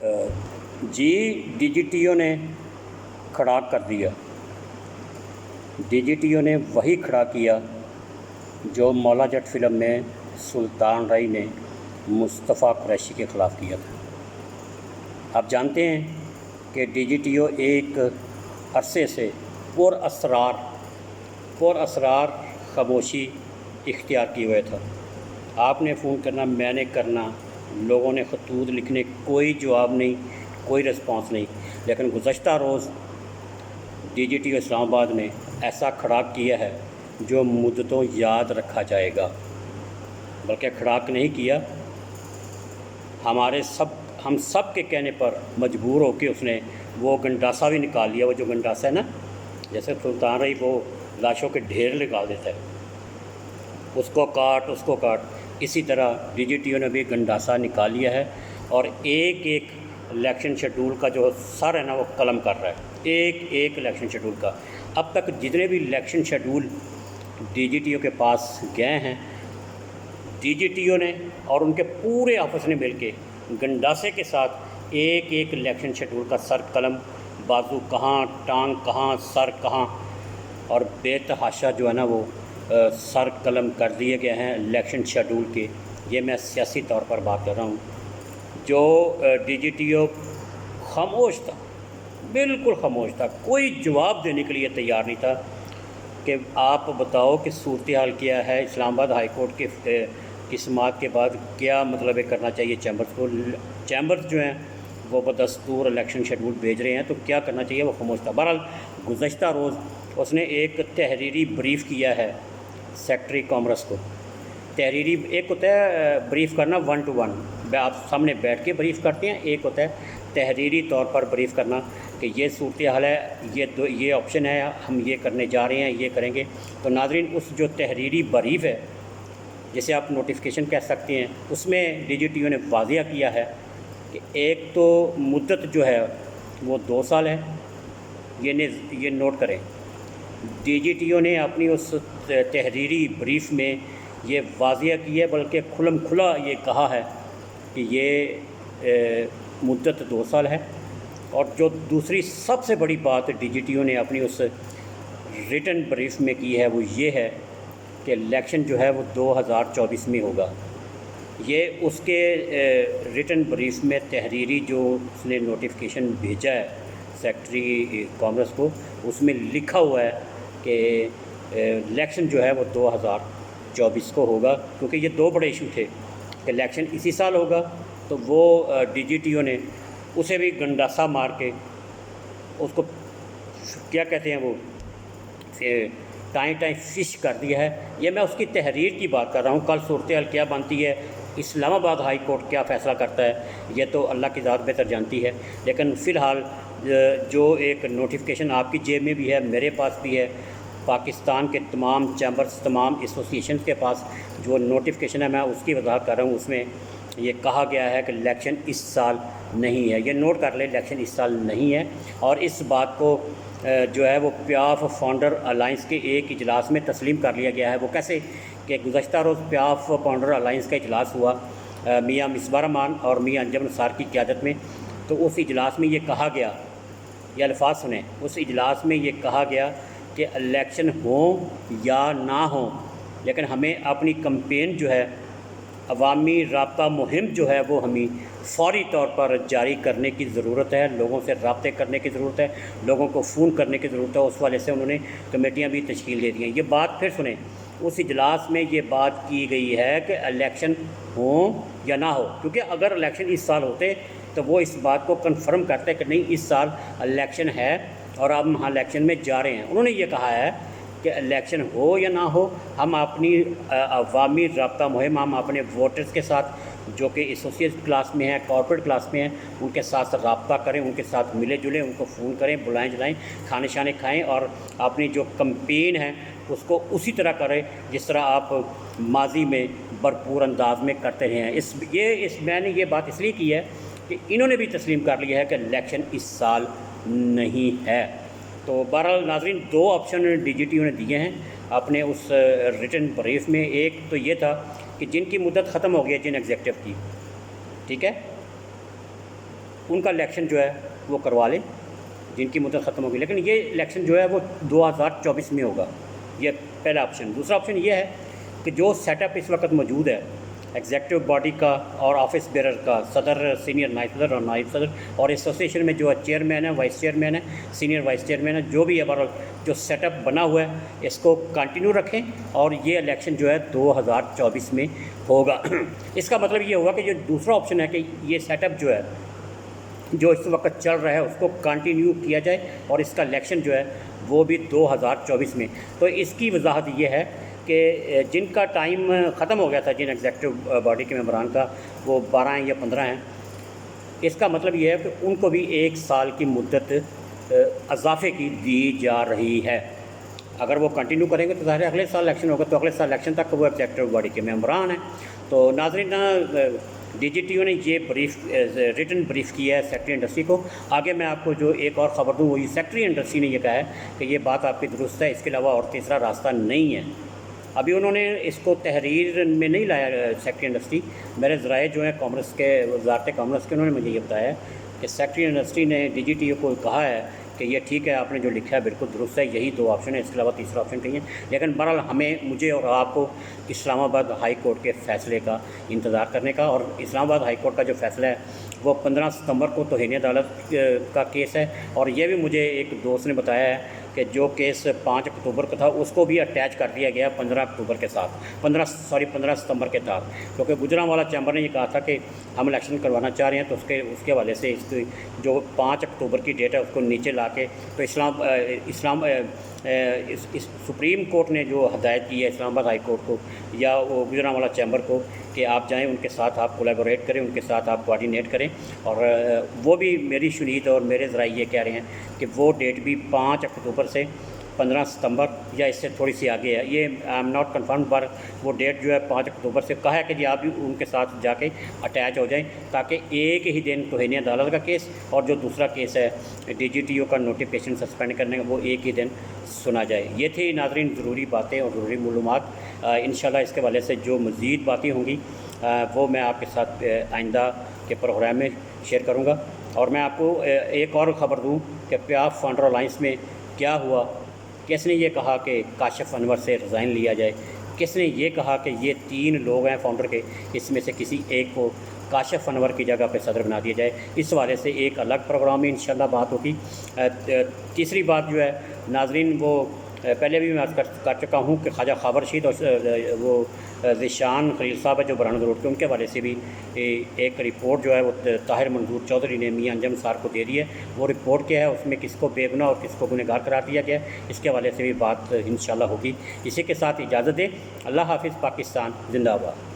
G D G T O نے کھڑا کر دیا۔ ڈی جی ٹی او نے وہی کھڑا کیا جو مولا جٹ فلم میں سلطان رائی نے مصطفیٰ قریشی کے خلاف کیا تھا۔ آپ جانتے ہیں کہ ڈی جی ٹی او ایک عرصے سے پر اسرار خاموشی اختیار کیے ہوئے تھا۔ آپ نے فون کرنا، میں نے کرنا، لوگوں نے خطوط لکھنے، کوئی جواب نہیں، کوئی رسپانس نہیں۔ لیکن گزشتہ روز ڈی جی ٹی او اسلام آباد نے ایسا کھڑاک کیا ہے جو مدتوں یاد رکھا جائے گا۔ بلکہ کھڑاک نہیں کیا، ہم سب کے کہنے پر مجبور ہو کے اس نے وہ گنڈاسا بھی نکال لیا۔ وہ جو گنڈاسا ہے نا، جیسے سلطان رائی وہ لاشوں کے ڈھیر نکال دیتا ہے، اس کو کاٹ، اسی طرح ڈی جی ٹی او نے بھی گنڈاسا نکال لیا ہے اور ایک الیکشن شیڈول کا جو سر ہے نا وہ قلم کر رہا ہے، ایک الیکشن شیڈول کا۔ اب تک جتنے بھی election schedule D G T O کے پاس گئے ہیں، ڈی جی ٹی او نے اور ان کے پورے آفس نے مل کے گنڈاسے کے ساتھ ایک الیکشن شیڈول کا سر قلم، بازو کہاں، ٹانگ کہاں، سر کہاں، اور بے تحاشا جو ہے نا وہ سر قلم کر دیے گئے ہیں الیکشن شیڈول کے۔ یہ میں سیاسی طور پر بات کر رہا ہوں۔ جو ڈی جی ٹی او خاموش تھا، بالکل خاموش تھا، کوئی جواب دینے کے لیے تیار نہیں تھا کہ آپ بتاؤ کہ صورتحال کیا ہے۔ اسلام آباد ہائی کورٹ کی سماعت کے بعد کیا مطلب ہے کرنا چاہیے چیمبرز کو؟ چیمبرز جو ہیں وہ بدستور الیکشن شیڈول بھیج رہے ہیں، تو کیا کرنا چاہیے؟ وہ خاموش تھا۔ بہرحال گزشتہ روز اس نے ایک تحریری بریف کیا ہے سیکٹری کامرس کو۔ تحریری ایک ہوتا ہے بریف کرنا 1 to 1، آپ سامنے بیٹھ کے بریف کرتے ہیں، ایک ہوتا ہے تحریری طور پر بریف کرنا کہ یہ صورتحال ہے، یہ آپشن ہے، ہم یہ کرنے جا رہے ہیں، یہ کریں گے۔ تو ناظرین، اس جو تحریری بریف ہے، جسے آپ نوٹیفیکیشن کہہ سکتے ہیں، اس میں ڈی جی ٹی او نے واضح کیا ہے کہ ایک تو مدت جو ہے وہ 2 سال ہے۔ یہ نوٹ کریں، ڈی جی ٹی او نے اپنی اس تحریری بریف میں یہ واضح کی ہے، بلکہ کھلم کھلا یہ کہا ہے کہ یہ مدت 2 سال ہے۔ اور جو دوسری سب سے بڑی بات ڈی جی ٹی او نے اپنی اس ریٹن بریف میں کی ہے وہ یہ ہے کہ الیکشن جو ہے وہ 2024 میں ہوگا۔ یہ اس کے ریٹن بریف میں تحریری جو اس نے نوٹیفیکیشن بھیجا ہے سیکٹری کامرس کو، اس میں لکھا ہوا ہے کہ الیکشن جو ہے وہ 2024 کو ہوگا، کیونکہ یہ 2 بڑے ایشو تھے کہ الیکشن اسی سال ہوگا، تو وہ ڈی جی ٹی او نے اسے بھی گنڈاسا مار کے اس کو کیا کہتے ہیں وہ ٹائیں فش کر دیا ہے۔ یہ میں اس کی تحریر کی بات کر رہا ہوں۔ کل صورتحال کیا بنتی ہے، اسلام آباد ہائی کورٹ کیا فیصلہ کرتا ہے، یہ تو اللہ کی ذات بہتر جانتی ہے۔ لیکن فی الحال جو ایک نوٹیفیکیشن آپ کی جیب میں بھی ہے، میرے پاس بھی ہے، پاکستان کے تمام چیمبرز، تمام ایسوسیشنز کے پاس جو نوٹیفیکیشن ہے، میں اس کی وضاحت کر رہا ہوں۔ اس میں یہ کہا گیا ہے کہ الیکشن اس سال نہیں ہے۔ یہ نوٹ کر لیں، الیکشن اس سال نہیں ہے۔ اور اس بات کو جو ہے وہ پیاف فاؤنڈر الائنس کے ایک اجلاس میں تسلیم کر لیا گیا ہے۔ وہ کیسے کہ گزشتہ روز پیاف فاؤنڈر الائنس کا اجلاس ہوا میاں مصباح رحمان اور میاں انجم نثار کی قیادت میں۔ تو اس اجلاس میں یہ کہا گیا، یہ الفاظ سنیں، اس اجلاس میں یہ کہا گیا کہ الیکشن ہوں یا نہ ہوں، لیکن ہمیں اپنی کمپین جو ہے، عوامی رابطہ مہم جو ہے وہ ہمیں فوری طور پر جاری کرنے کی ضرورت ہے۔ لوگوں سے رابطے کرنے کی ضرورت ہے، لوگوں کو فون کرنے کی ضرورت ہے۔ اس والے سے انہوں نے کمیٹیاں بھی تشکیل دے دی ہیں۔ یہ بات پھر سنیں، اس اجلاس میں یہ بات کی گئی ہے کہ الیکشن ہوں یا نہ ہو، کیونکہ اگر الیکشن اس سال ہوتے تو وہ اس بات کو کنفرم کرتے کہ نہیں، اس سال الیکشن ہے اور اب ہم الیکشن میں جا رہے ہیں۔ انہوں نے یہ کہا ہے کہ الیکشن ہو یا نہ ہو، ہم اپنی عوامی رابطہ مہم، ہم اپنے ووٹرز کے ساتھ جو کہ ایسوسیٹ کلاس میں ہیں، کارپوریٹ کلاس میں ہیں، ان کے ساتھ رابطہ کریں، ان کے ساتھ ملے جلیں، ان کو فون کریں، بلائیں جلائیں، کھانے شانے کھائیں، اور اپنی جو کمپین ہے اس کو اسی طرح کریں جس طرح آپ ماضی میں بھرپور انداز میں کرتے رہے ہیں۔ میں نے یہ بات اس لیے کی ہے کہ انہوں نے بھی تسلیم کر لیا ہے کہ الیکشن اس سال نہیں ہے۔ تو بہرحال ناظرین، 2 option D G T O نے دیے ہیں اپنے اس ریٹن بریف میں۔ ایک تو یہ تھا کہ جن کی مدت ختم ہو گئی ہے، جن ایگزیکٹو کی، ٹھیک ہے، ان کا الیکشن جو ہے وہ کروا لیں جن کی مدت ختم ہوگی، لیکن یہ الیکشن جو ہے وہ 2024 میں ہوگا، یہ پہلا آپشن۔ دوسرا آپشن یہ ہے کہ جو سیٹ اپ اس وقت موجود ہے ایگزیکٹو باڈی کا اور آفس بیرر کا، صدر، سینئر نائب صدر اور نائب صدر، اور ایسوسیشن میں جو چیئرمین ہے، وائس چیئرمین ہے، سینئر وائس چیئرمین ہے، جو بھی ہے بہرحال جو سیٹ اپ بنا ہوا ہے اس کو کنٹینیو رکھیں، اور یہ الیکشن جو ہے 2024 میں ہوگا۔ اس کا مطلب یہ ہوگا کہ جو دوسرا آپشن ہے کہ یہ سیٹ اپ جو ہے جو اس وقت چل رہا ہے اس کو کنٹینیو کیا جائے، اور اس کا الیکشن جو ہے وہ بھی 2024 میں۔ تو اس کی وضاحت یہ ہے کہ جن کا ٹائم ختم ہو گیا تھا، جن ایگزیکٹو باڈی کے ممبران کا، وہ 12 ہیں یا 15 ہیں، اس کا مطلب یہ ہے کہ ان کو بھی 1 سال کی مدت اضافے کی دی جا رہی ہے۔ اگر وہ کنٹینیو کریں گے تو ظاہر ہے اگلے سال الیکشن ہوگا، تو اگلے سال الیکشن تک وہ ایگزیکٹو باڈی کے ممبران ہیں۔ تو ناظرین، ڈی جی ٹی او نے یہ ریٹن بریف کیا ہے سیکٹری انڈسٹری کو۔ آگے میں آپ کو جو ایک اور خبر دوں، وہ یہ سیکٹری انڈسٹری نے یہ کہا ہے کہ یہ بات آپ کی درست ہے، اس کے علاوہ اور تیسرا راستہ نہیں ہے۔ ابھی انہوں نے اس کو تحریر میں نہیں لایا سیکٹری انڈسٹری، میرے ذرائع جو ہیں کامرس کے، وزارت کامرس کے، انہوں نے مجھے یہ بتایا کہ سیکٹری انڈسٹری نے ڈی جی ٹی او کو کہا ہے کہ یہ ٹھیک ہے، آپ نے جو لکھا ہے بالکل درست ہے، یہی 2 آپشن ہیں، اس کے علاوہ تیسرا آپشن نہیں ہے، لیکن بہرحال مجھے اور آپ کو اسلام آباد ہائی کورٹ کے فیصلے کا انتظار کرنے کا، اور اسلام آباد ہائی کورٹ کا جو فیصلہ ہے وہ 15 ستمبر کو توہین عدالت کا کیس ہے، اور یہ بھی مجھے ایک دوست نے بتایا ہے کہ جو کیس 5 اکتوبر کا تھا اس کو بھی اٹیچ کر دیا گیا 15 اکتوبر کے ساتھ، 15 ستمبر کے ساتھ، کیونکہ گجرانوالہ چیمبر نے یہ کہا تھا کہ ہم الیکشن کروانا چاہ رہے ہیں، تو اس کے حوالے سے اس کی جو 5 اکتوبر کی ڈیٹ ہے اس کو نیچے لا کے، تو سپریم کورٹ نے جو ہدایت کی ہے اسلام آباد ہائی کورٹ کو یا وہ گجرانوالہ چیمبر کو کہ آپ جائیں ان کے ساتھ، آپ کولیبوریٹ کریں، ان کے ساتھ آپ کوآرڈینیٹ کریں، اور وہ بھی میری شنید اور میرے ذرائع یہ کہہ رہے ہیں کہ وہ ڈیٹ بھی 5 اکتوبر سے 15 ستمبر یا اس سے تھوڑی سی آگے ہے، یہ آئی ایم ناٹ کنفرم، پر وہ ڈیٹ جو ہے 5 اکتوبر سے کہا ہے کہ جی آپ بھی ان کے ساتھ جا کے اٹیچ ہو جائیں، تاکہ ایک ہی دن توہین عدالت کا کیس اور جو دوسرا کیس ہے ڈی جی ٹی او کا نوٹیفکیشن سسپینڈ کرنے کا، وہ ایک ہی دن سنا جائے۔ یہ تھی ناظرین ضروری باتیں اور ضروری معلومات۔ انشاءاللہ اس کے حوالے سے جو مزید باتیں ہوں گی وہ میں آپ کے ساتھ آئندہ کے پروگرام میں شیئر کروں گا۔ اور میں آپ کو ایک اور خبر دوں کہ پیاف فاؤنڈر الائنس میں کیا ہوا، کس نے یہ کہا کہ کاشف انور سے ریزائن لیا جائے، کس نے یہ کہا کہ یہ 3 لوگ ہیں فاؤنڈر کے، اس میں سے کسی ایک کو کاشف انور کی جگہ پہ صدر بنا دیا جائے۔ اس حوالے سے ایک الگ پروگرام میں انشاءاللہ بات ہوگی۔ تیسری بات جو ہے ناظرین، وہ پہلے بھی میں کر چکا ہوں کہ خواجہ خاور رشید اور وہ ذیشان خلیل صاحب ہے جو برہنہ روڈ کے، ان کے حوالے سے بھی ایک رپورٹ جو ہے وہ طاہر منظور چودھری نے میاں انجم صاحب کو دے دی ہے۔ وہ رپورٹ کیا ہے، اس میں کس کو بے گناہ اور کس کو گنہگار قرار دیا گیا ہے، اس کے حوالے سے بھی بات انشاءاللہ ہوگی۔ اسی کے ساتھ اجازت دیں، اللہ حافظ، پاکستان زندہ باد۔